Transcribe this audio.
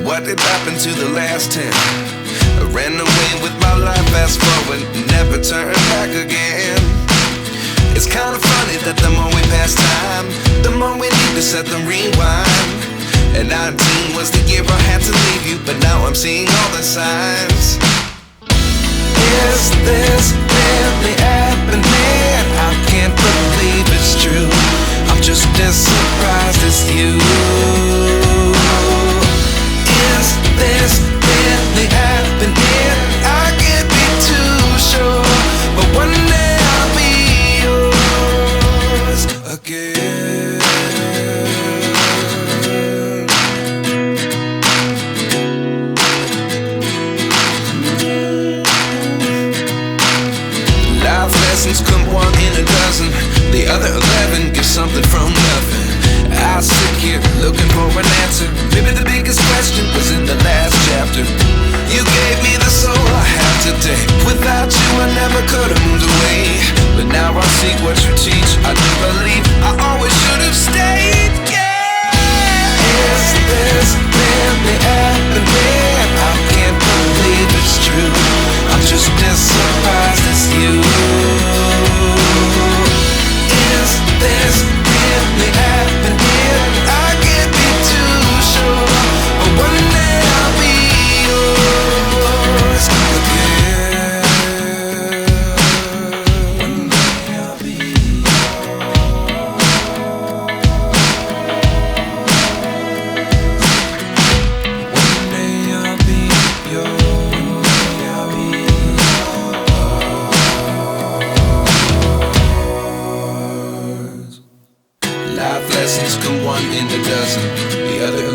what did happen to the last 10? I ran away with my life, fast forward, never turn back again. It's kind of funny that the more we pass time, the more we need to set them rewind. And 19 was the year I had to leave you, but now I'm seeing all the signs. Is this really happening? I can't believe it's true. I'm just as surprised as you. Is this really happening? I can't be too sure, but one day I'll be yours again. Life lessons come one in a dozen. The other 11 get something from nothing. I sit here looking for an answer. Maybe the biggest question was in the last chapter. You gave me the soul I have today. Without you I never could have moved away. But now I see what you teach. I do believe I always should have stayed. Yeah. Is this really happening? I can't believe it's true. I'm just as surprised as you. Is this really happening? I can't be too sure, but one day I'll be yours again. One day I'll be yours. One day I'll be yours. One day I'll be yours. Life lessons come one in a dozen. The other